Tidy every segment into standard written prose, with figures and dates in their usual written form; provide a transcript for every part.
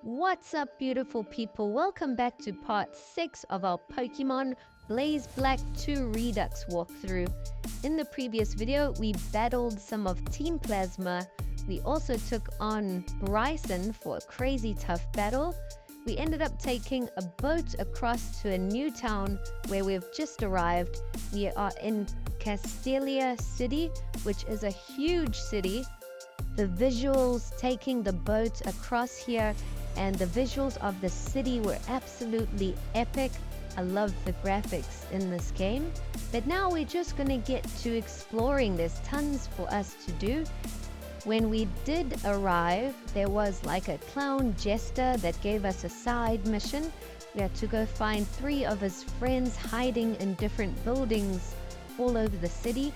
What's up, beautiful people? Welcome back to part 6 of our Pokemon Blaze Black 2 Redux walkthrough. In the previous video, we battled some of Team Plasma. We also took on Bryson for a crazy tough battle. We ended up taking a boat across to a new town where we've just arrived. We are in Castelia City, which is a huge city. The visuals taking the boat across here and the visuals of the city were absolutely epic. I love the graphics in this game. But now we're just gonna get to exploring. There's tons for us to do. When we did arrive, there was like a clown jester that gave us a side mission. We had to go find 3 of his friends hiding in different buildings all over the city.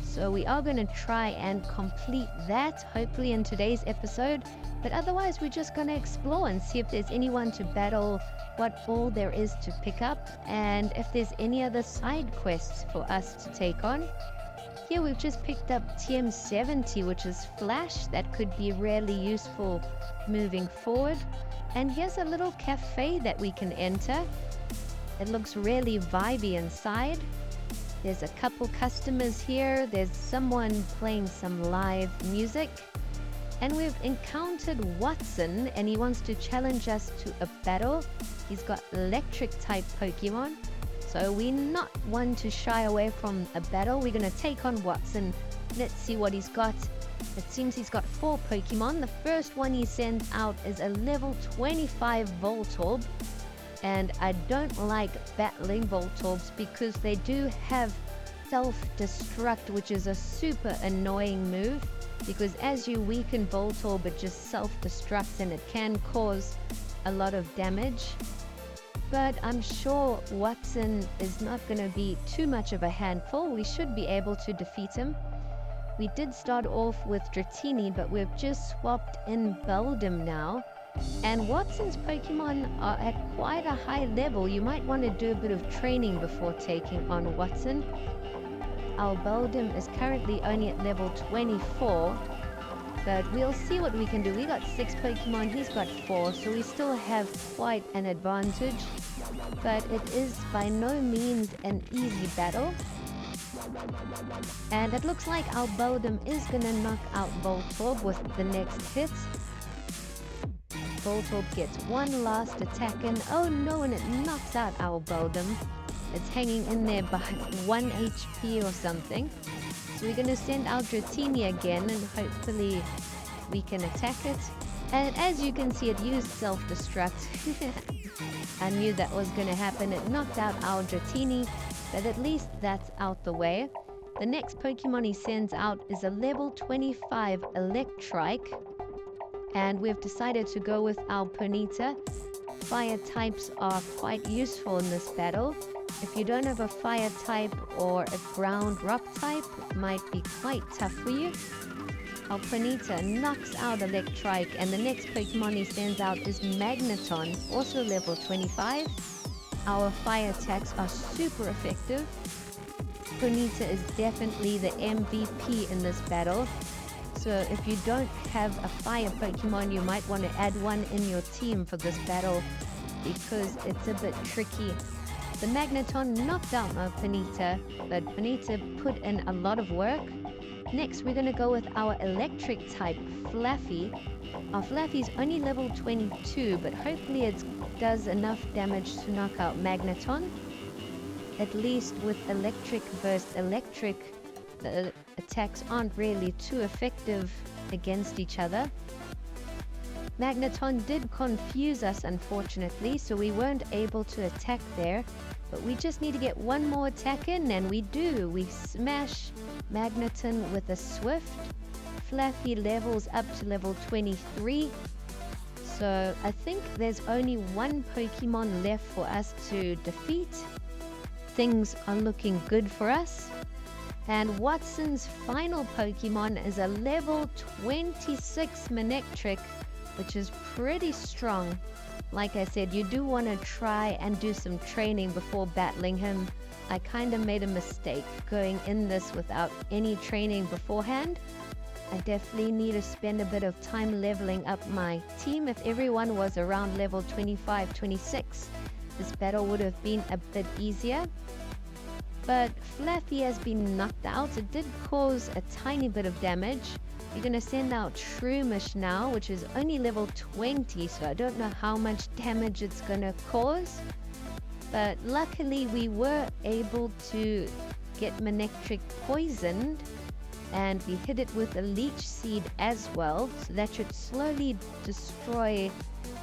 So we are going to try and complete that, hopefully in today's episode. But otherwise, we're just going to explore and see if there's anyone to battle, what all there is to pick up, and if there's any other side quests for us to take on. Here we've just picked up TM70, which is Flash. That could be really useful moving forward. And here's a little cafe that we can enter. It looks really vibey inside. There's a couple customers here. There's someone playing some live music. And we've encountered Wattson, and he wants to challenge us to a battle. He's got electric type Pokemon. So we're not one to shy away from a battle. We're going to take on Wattson. Let's see what he's got. It seems he's got 4 Pokemon. The first one he sends out is a level 25 Voltorb. And I don't like battling Voltorbs because they do have self-destruct, which is a super annoying move. Because as you weaken Voltorb, it just self-destructs and it can cause a lot of damage. But I'm sure Wattson is not going to be too much of a handful. We should be able to defeat him. We did start off with Dratini, but we've just swapped in Beldum now. And Watson's Pokemon are at quite a high level. You might want to do a bit of training before taking on Wattson. Our Beldum is currently only at level 24. But we'll see what we can do. We got 6 Pokemon, he's got 4, so we still have quite an advantage. But it is by no means an easy battle. And it looks like our Beldum is going to knock out Voltorb with the next hit. Voltorb gets one last attack in. Oh no, and it knocks out our Beldum. It's hanging in there by 1 HP or something. So we're going to send out Dratini again and hopefully we can attack it. And as you can see, it used self-destruct. I knew that was going to happen. It knocked out our Dratini, but at least that's out the way. The next Pokemon he sends out is a level 25 Electrike. And we've decided to go with our Ponyta. Fire types are quite useful in this battle. If you don't have a fire type or a ground rock type, it might be quite tough for you. Our Ponyta knocks out Electrike, and the next Pokemon he sends out is Magneton, also level 25. Our fire attacks are super effective. Ponyta is definitely the MVP in this battle. So if you don't have a fire Pokemon, you might want to add one in your team for this battle because it's a bit tricky. The Magneton knocked out our Ponyta, but Ponyta put in a lot of work. Next, we're going to go with our electric type, Fluffy. Our Fluffy's only level 22, but hopefully it does enough damage to knock out Magneton. At least with electric versus electric, the attacks aren't really too effective against each other. Magneton did confuse us, unfortunately, so we weren't able to attack there. But we just need to get one more attack in, and we do. We smash Magneton with a Swift. Fluffy levels up to level 23. So I think there's only one Pokemon left for us to defeat. Things are looking good for us. And Watson's final Pokemon is a level 26 Manectric, which is pretty strong. Like I said, you do want to try and do some training before battling him. I kind of made a mistake going in this without any training beforehand. I definitely need to spend a bit of time leveling up my team. If everyone was around level 25, 26, this battle would have been a bit easier. But Fluffy has been knocked out. It did cause a tiny bit of damage. We're going to send out Shroomish now, which is only level 20, so I don't know how much damage it's going to cause. But luckily we were able to get Manectric poisoned, and we hit it with a leech seed as well, so that should slowly destroy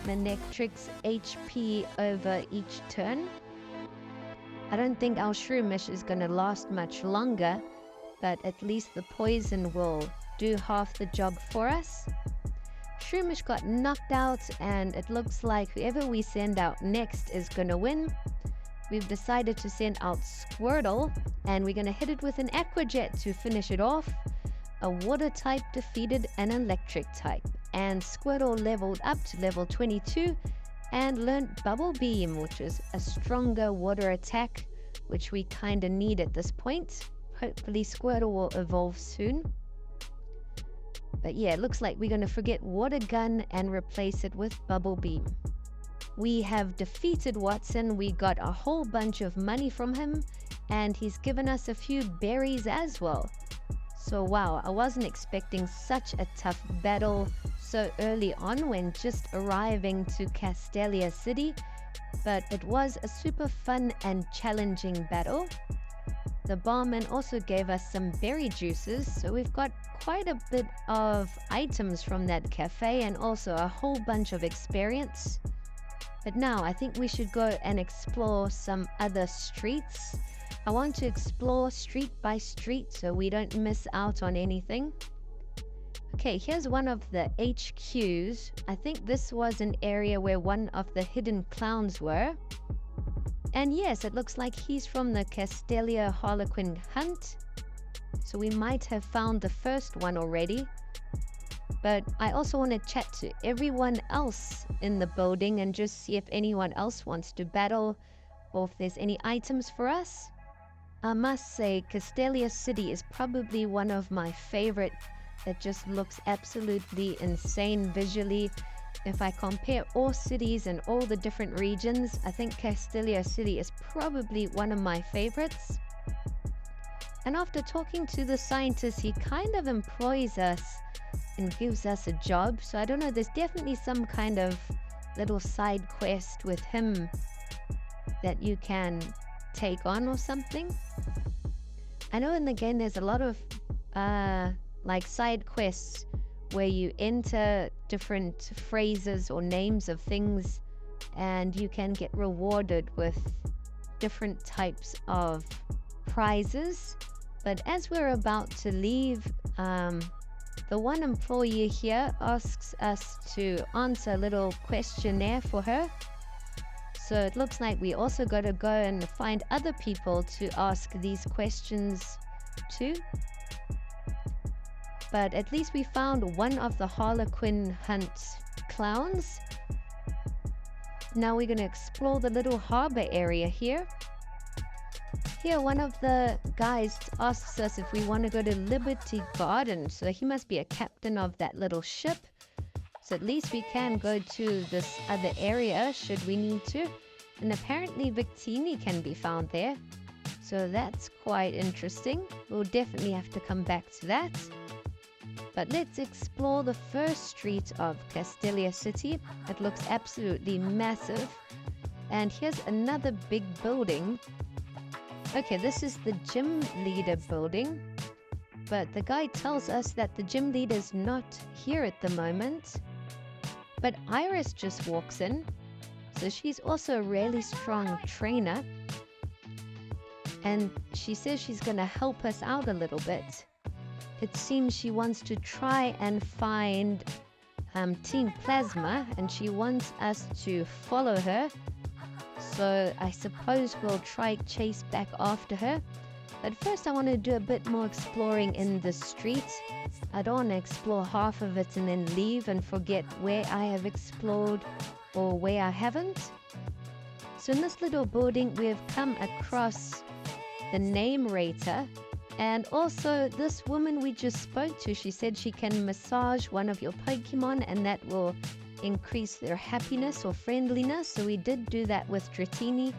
Manectric's HP over each turn. I don't think our Shroomish is going to last much longer, but at least the poison will do half the job for us. Shroomish got knocked out, and it looks like whoever we send out next is going to win. We've decided to send out Squirtle, and we're going to hit it with an Aqua Jet to finish it off. A water type defeated an electric type, and Squirtle leveled up to level 22 and learned Bubble Beam, which is a stronger water attack, which we kind of need at this point. Hopefully Squirtle will evolve soon. But yeah, it looks like we're going to forget Water Gun and replace it with Bubble Beam. We have defeated Wattson. We got a whole bunch of money from him, and he's given us a few berries as well. So wow, I wasn't expecting such a tough battle so early on when just arriving to Castelia City, but it was a super fun and challenging battle. The barman also gave us some berry juices, so we've got quite a bit of items from that cafe and also a whole bunch of experience. But now I think we should go and explore some other streets. I want to explore street by street so we don't miss out on anything. Okay, here's one of the HQs. I think this was an area where one of the hidden clowns were. And yes, it looks like he's from the Castelia Harlequin hunt. So we might have found the first one already. But I also want to chat to everyone else in the building and just see if anyone else wants to battle or if there's any items for us. I must say, Castelia City is probably one of my favorite. It just looks absolutely insane visually. If I compare all cities and all the different regions, I think Castelia City is probably one of my favorites. And after talking to the scientist, he kind of employs us and gives us a job. So I don't know, there's definitely some kind of little side quest with him that you can take on or something. I know in the game there's a lot of like side quests where you enter different phrases or names of things and you can get rewarded with different types of prizes. But as we're about to leave, the one employee here asks us to answer a little questionnaire for her. So it looks like we also got to go and find other people to ask these questions to. But at least we found one of the Harlequin hunt clowns. Now we're going to explore the little harbor area here. Here, one of the guys asks us if we want to go to Liberty Garden. So he must be a captain of that little ship. So at least we can go to this other area should we need to. And apparently Victini can be found there. So that's quite interesting. We'll definitely have to come back to that. But let's explore the first street of Castelia City. It looks absolutely massive. And here's another big building. Okay, this is the gym leader building. But the guy tells us that the gym leader is not here at the moment. But Iris just walks in. So she's also a really strong trainer. And she says she's going to help us out a little bit. It seems she wants to try and find Team Plasma, and she wants us to follow her. So I suppose we'll try chase back after her. But first I want to do a bit more exploring in the street. I don't want to explore half of it and then leave and forget where I have explored or where I haven't. So in this little building we've come across the name rater. And also this woman we just spoke to, she said she can massage one of your Pokemon and that will increase their happiness or friendliness. So we did do that with Dratini.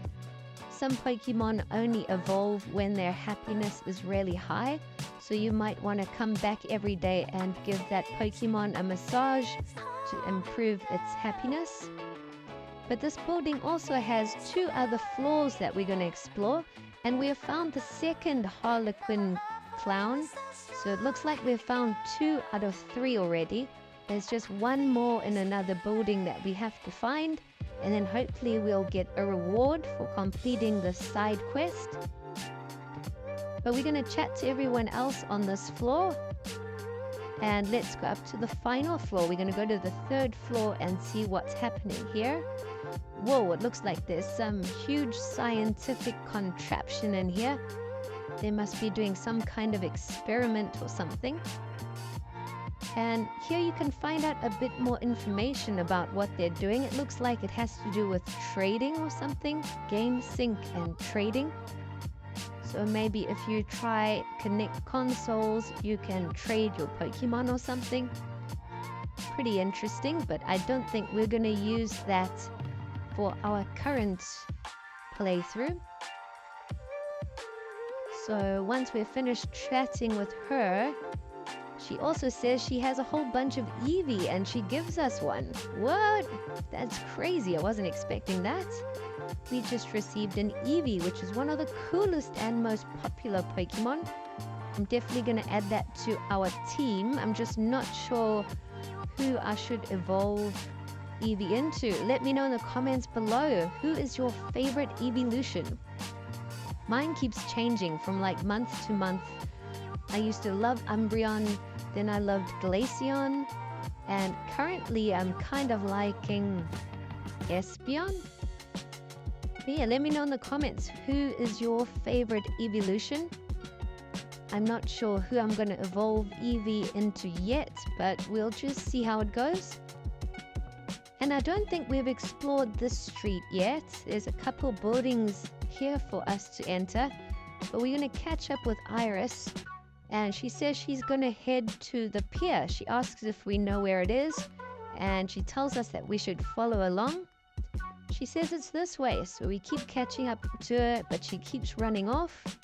Some Pokemon only evolve when their happiness is really high. So you might want to come back every day and give that Pokemon a massage to improve its happiness. But this building also has 2 other floors that we're going to explore. And we have found the second Harlequin clown. So it looks like we've found 2 out of 3 already. There's just 1 more in another building that we have to find. And then hopefully we'll get a reward for completing the side quest. But we're going to chat to everyone else on this floor. And let's go up to the final floor. We're going to go to the 3rd floor and see what's happening here. Whoa, it looks like there's some huge scientific contraption in here. They must be doing some kind of experiment or something. And here you can find out a bit more information about what they're doing. It looks like it has to do with trading or something. Game sync and trading. So maybe if you try connect consoles, you can trade your Pokemon or something. Pretty interesting, but I don't think we're going to use that for our current playthrough. So once we're finished chatting with her, she also says she has a whole bunch of Eevee and she gives us one. What? That's crazy. I wasn't expecting that. We just received an Eevee, which is one of the coolest and most popular Pokemon. I'm definitely going to add that to our team. I'm just not sure who I should evolve Eevee into. Let me know in the comments below. Who is your favorite evolution? Mine keeps changing from like month to month. I used to love Umbreon, then I loved Glaceon, and currently I'm kind of liking Espeon. But yeah, let me know in the comments, who is your favorite evolution? I'm not sure who I'm going to evolve Eevee into yet, but we'll just see how it goes. And I don't think we've explored this street yet. There's a couple buildings here for us to enter, but we're going to catch up with Iris, and she says she's going to head to the pier. She asks if we know where it is, and she tells us that we should follow along. She says it's this way, so we keep catching up to her, but she keeps running off.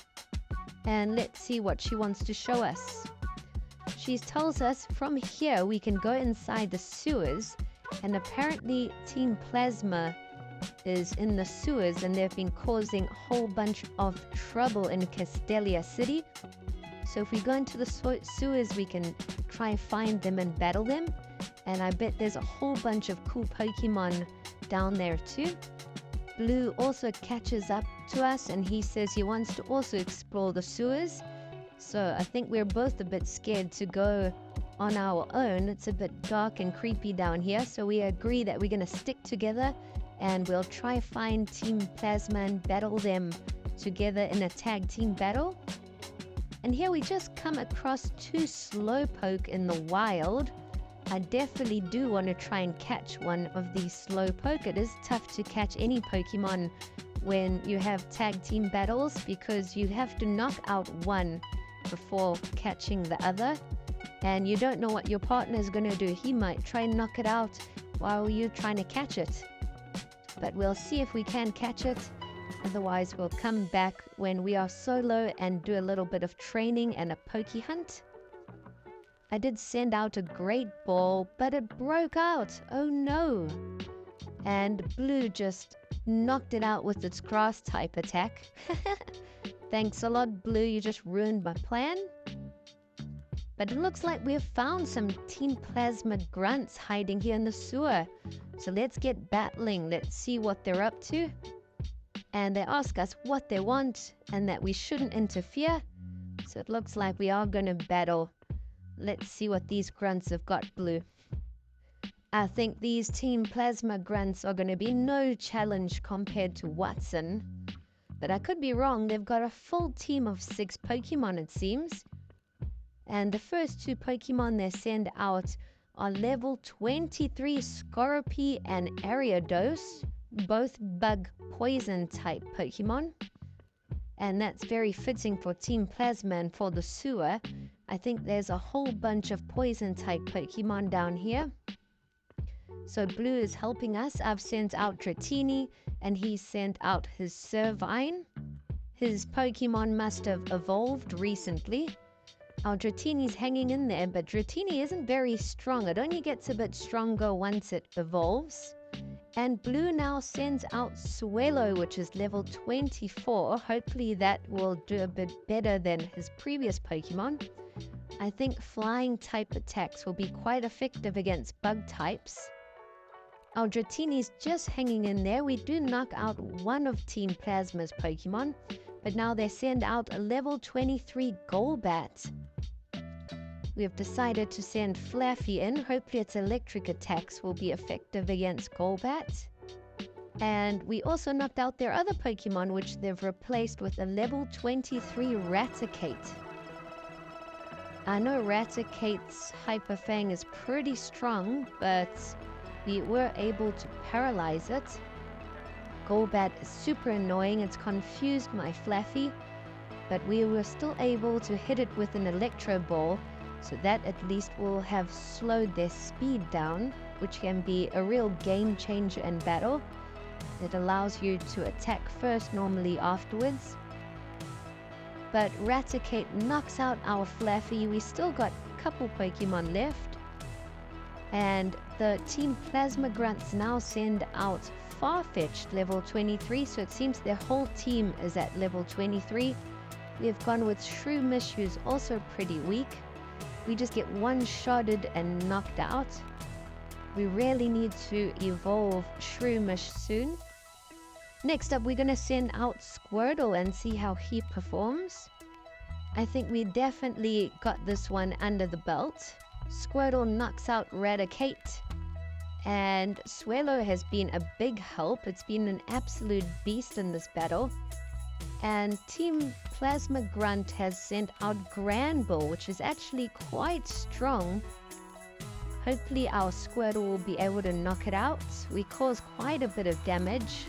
And let's see what she wants to show us. She tells us from here we can go inside the sewers, and apparently Team Plasma is in the sewers and they've been causing a whole bunch of trouble in Castelia City. So if we go into the sewers, we can try and find them and battle them. And I bet there's a whole bunch of cool Pokemon down there too. Blue also catches up to us and he says he wants to also explore the sewers. So I think we're both a bit scared to go on our own. It's a bit dark and creepy down here, so we agree that we're going to stick together and we'll try find Team Plasma and battle them together in a tag team battle. And here we just come across 2 Slowpoke in the wild. I definitely do want to try and catch one of these Slowpoke. It is tough to catch any Pokemon when you have tag team battles because you have to knock out one before catching the other. And you don't know what your partner is going to do. He might try and knock it out while you're trying to catch it. But we'll see if we can catch it. Otherwise, we'll come back when we are solo and do a little bit of training and a Poke Hunt. I did send out a Great Ball, but it broke out. Oh no. And Blue just knocked it out with its grass type attack. Thanks a lot, Blue. You just ruined my plan. But it looks like we've found some Team Plasma grunts hiding here in the sewer. So let's get battling. Let's see what they're up to. And they ask us what they want and that we shouldn't interfere. So it looks like we are going to battle. Let's see what these grunts have got, Blue. I think these Team Plasma grunts are going to be no challenge compared to Wattson. But I could be wrong. They've got a full team of 6 Pokemon, it seems. And the first 2 Pokemon they send out are level 23 Scorpy and Ariados, both bug poison type Pokemon. And that's very fitting for Team Plasma and for the sewer. I think there's a whole bunch of poison type Pokemon down here. So Blue is helping us. I've sent out Dratini and he sent out his Servine. His Pokemon must have evolved recently. Our Dratini's hanging in there, but Dratini isn't very strong. It only gets a bit stronger once it evolves. And Blue now sends out Swellow, which is level 24. Hopefully that will do a bit better than his previous Pokemon. I think flying type attacks will be quite effective against bug types. Our Dratini's just hanging in there. We do knock out one of Team Plasma's Pokemon, but now they send out a level 23 Golbat. We have decided to send Flaffy in. Hopefully its electric attacks will be effective against Golbat. And we also knocked out their other Pokemon, which they've replaced with a level 23 Raticate. I know Raticate's Hyper Fang is pretty strong, but we were able to paralyze it. Golbat is super annoying. It's confused my Flaffy, but we were still able to hit it with an Electro Ball. So that at least will have slowed their speed down, which can be a real game changer in battle. It allows you to attack first, normally afterwards. But Raticate knocks out our Flaffy. We still got a couple Pokemon left. And the Team Plasma Grunts now send out Farfetch'd level 23. So it seems their whole team is at level 23. We have gone with Shroomish, who's also pretty weak. We just get one-shotted and knocked out. We really need to evolve Shroomish soon. Next up, we're going to send out Squirtle and see how he performs. I think we definitely got this one under the belt. Squirtle knocks out Raticate. And Swellow has been a big help. It's been an absolute beast in this battle. And Team Plasma Grunt has sent out Granbull, which is actually quite strong. Hopefully our Squirtle will be able to knock it out. We caused quite a bit of damage.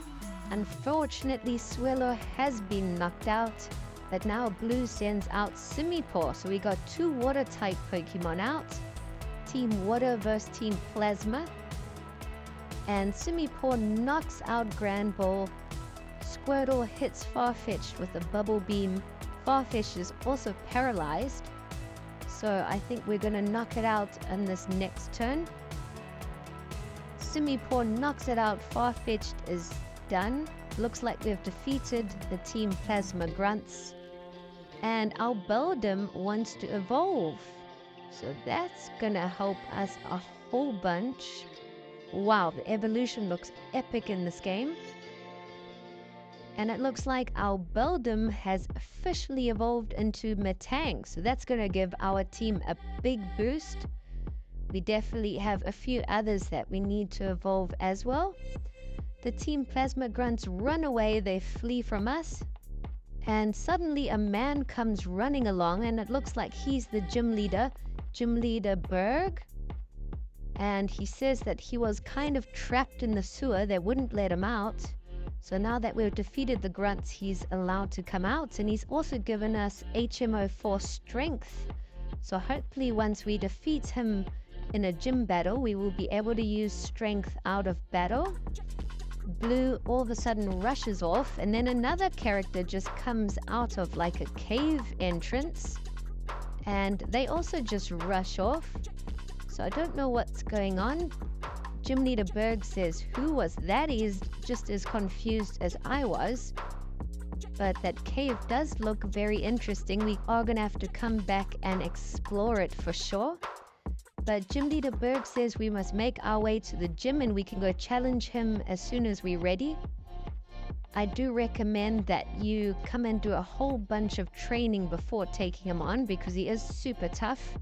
Unfortunately, Swellow has been knocked out, but now Blue sends out Simipour. So we got two water type Pokemon out. Team Water versus Team Plasma. And Simipour knocks out Granbull. Squirtle hits Farfetch'd with a Bubble Beam. Farfetch'd is also paralyzed. So I think we're going to knock it out in this next turn. Simipour knocks it out. Farfetch'd is done. Looks like we've defeated the Team Plasma Grunts. And our Beldum wants to evolve. So that's going to help us a whole bunch. Wow, the evolution looks epic in this game. And it looks like our Beldum has officially evolved into Metang. So that's going to give our team a big boost. We definitely have a few others that we need to evolve as well. The Team Plasma Grunts run away. They flee from us. And suddenly a man comes running along. And it looks like he's the gym leader Burgh. And he says that he was kind of trapped in the sewer. They wouldn't let him out. So now that we've defeated the Grunts, he's allowed to come out. And he's also given us HMO4 strength. So hopefully once we defeat him in a gym battle, we will be able to use strength out of battle. Blue all of a sudden rushes off. And then another character just comes out of like a cave entrance. And they also just rush off. So I don't know what's going on. Gym Leader Burgh says, who was that? He's just as confused as I was. But that cave does look very interesting. We are going to have to come back and explore it for sure. But Gym Leader Burgh says we must make our way to the gym and we can go challenge him as soon as we're ready. I do recommend that you come and do a whole bunch of training before taking him on because he is super tough.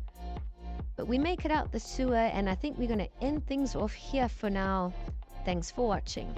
But we make it out the sewer, and I think we're going to end things off here for now. Thanks for watching.